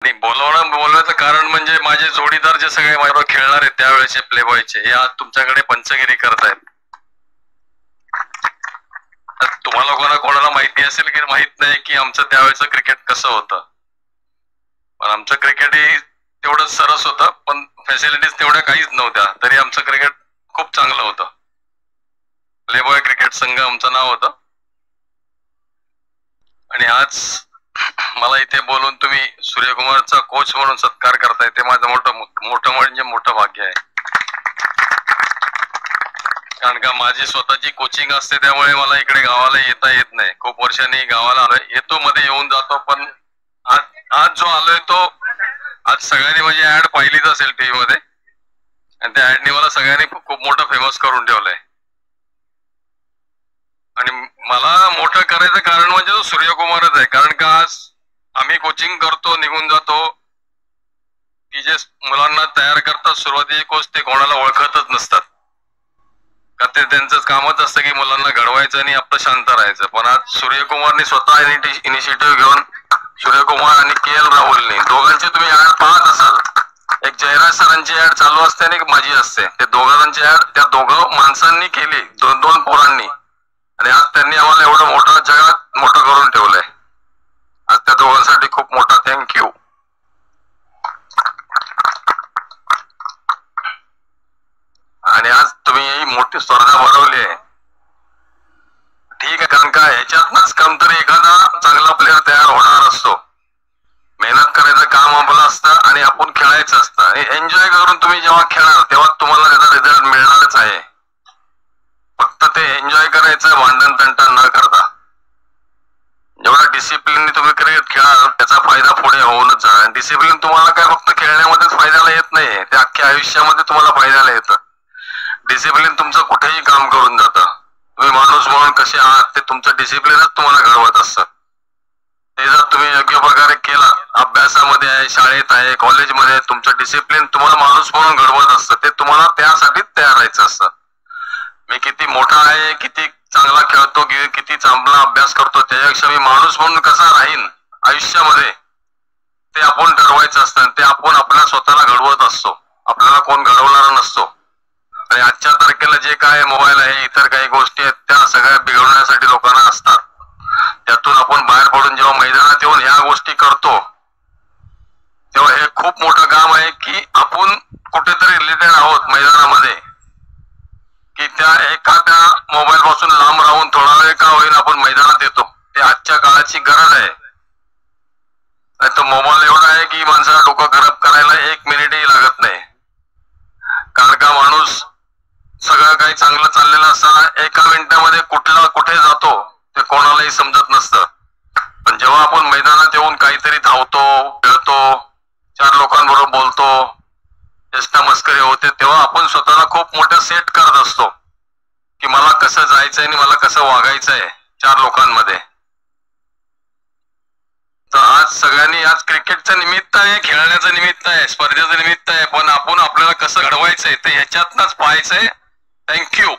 आणि बोलवायचं कारण म्हणजे माझे जोडीदार जे सगळे माझ्याबरोबर खेळणार आहेत त्यावेळेचे प्ले बॉयचे हे आज तुमच्याकडे पंचगिरी करतायत. तुम्हाला कोणाला माहिती असेल की माहित नाही की आमचं त्यावेळेचं क्रिकेट कसं होतं, पण आमचं क्रिकेट हे तेवढंच सरस होतं, पण फॅसिलिटीज तेवढ्या काहीच नव्हत्या, तरी आमचं क्रिकेट खूप चांगलं होतं. प्लेबॉय क्रिकेट संघ आमचं नाव होतं. आणि आज मला इथे बोलून तुम्ही सूर्यकुमारचा कोच म्हणून सत्कार करताय ते माझं मोठं भाग्य आहे. कारण का माझी स्वतःची कोचिंग असते त्यामुळे मला इकडे गावाला येता येत नाही. खूप वर्षांनी गावाला आलोय, येतो मध्ये येऊन जातो, पण आज जो आलोय तो आज सगळ्यांनी माझी ऍड पाहिलीच असेल टीव्ही मध्ये, आणि त्या ऍडनी मला सगळ्यांनी खूप मोठं फेमस करून ठेवलंय. आणि मला मोठं करायचं कारण म्हणजे तो सूर्यकुमारच आहे. कारण का आज आम्ही कोचिंग करतो, निघून जातो, की जे मुलांना तयार करतात सुरुवातीचे कोच ते कोणाला ओळखतच नसतात, का ते त्यांचं कामच असतं की मुलांना घडवायचं आणि आपलं शांत राहायचं. पण आज सूर्यकुमारने स्वतः इनिशिएटिव्ह घेऊन, सूर्यकुमार आणि के एल राहुलने दोघांची तुम्ही ऍड पाहत असाल, एक जयराज सरांची ऍड चालू असते आणि एक माझी असते. ते दोघांची ऍड त्या दोघं माणसांनी केली, दोन पोरांनी, आणि आज त्यांनी आम्हाला एवढं मोठं जगात मोठं करून ठेवलंय. आज त्या दोघांसाठी खूप मोठा थँक्यू. आणि आज तुम्ही ही मोठी स्पर्धा भरवली आहे, ठीक आहे, कारण का ह्याच्यातनच कमतरी एखादा चांगला प्लेअर तयार होणार असतो. मेहनत करायचं काम आपलं असतं आणि आपण खेळायचं असतं, आणि एन्जॉय करून तुम्ही जेव्हा खेळणार तेव्हा तुम्हाला त्याचा रिझल्ट मिळणारच आहे. फक्त ते एन्जॉय करायचं, भांडण तंटा न करता. जेवढा डिसिप्लिनने तुम्ही क्रिकेट खेळाल त्याचा फायदा पुढे होऊनच जाणार. डिसिप्लिन तुम्हाला काय फक्त खेळण्यामध्येच फायद्याला येत नाही, ते अख्ख्या आयुष्यामध्ये तुम्हाला फायद्याला येतं. डिसिप्लिन तुमचं कुठेही काम करून जातं. तुम्ही माणूस म्हणून कसे आहात ते तुमचं डिसिप्लिनच तुम्हाला घडवत असतं. ते जर तुम्ही योग्य प्रकारे केला, अभ्यासामध्ये आहे, शाळेत आहे, कॉलेजमध्ये आहे, तुमचं डिसिप्लिन तुम्हाला माणूस म्हणून घडवत असतं. ते तुम्हाला त्यासाठीच तयार राहायचं असतं. मी किती मोठा आहे, किती चांगला खेळतो, किती चांगला अभ्यास करतो, त्याच्यापेक्षा मी माणूस म्हणून कसा राहीन आयुष्यामध्ये ते आपण ठरवायचं असतं. ते आपण आपल्या स्वतःला घडवत असतो, आपल्याला कोण घडवणारा नसतो. आणि आजच्या तारखेला जे काय मोबाईल आहे, इतर काही गोष्टी आहेत, त्या सगळ्या बिघडवण्यासाठी लोकांना असतात. त्यातून आपण बाहेर पडून जेव्हा मैदानात येऊन ह्या गोष्टी करतो तेव्हा हे खूप मोठं काम आहे की आपण कुठेतरी रिलेटेड आहोत मैदानामध्ये, की त्या एखाद्या मोबाईल पासून लांब राहून थोडा वेळ का होईल आपण मैदानात येतो. ते आजच्या काळाची गरज आहे. तो मोबाईल एवढा आहे की माणसाला डोकं खराब करायला 1 मिनिटही लागत नाही. कारण का माणूस सगळं काही चांगलं चाललेलं असताना 1 मिनिटामध्ये कुठे जातो ते कोणालाही समजत नसतं. पण जेव्हा आपण मैदानात येऊन काहीतरी धावतो, खेळतो, 4 लोकांबरोबर बोलतो, चेष्टा मस्करी होते, तेव्हा आपण स्वतःला खूप मोठं सेट करत असतो की मला कसं जायचंय आणि मला कसं वागायचंय 4 लोकांमध्ये. तर आज सगळ्यांनी, आज क्रिकेटचं निमित्त आहे, खेळण्याचं निमित्त आहे, स्पर्धेचं निमित्त आहे, पण आपण आपल्याला कसं घडवायचंय ते ह्याच्यातनच पाहायचंय. थँक्यू.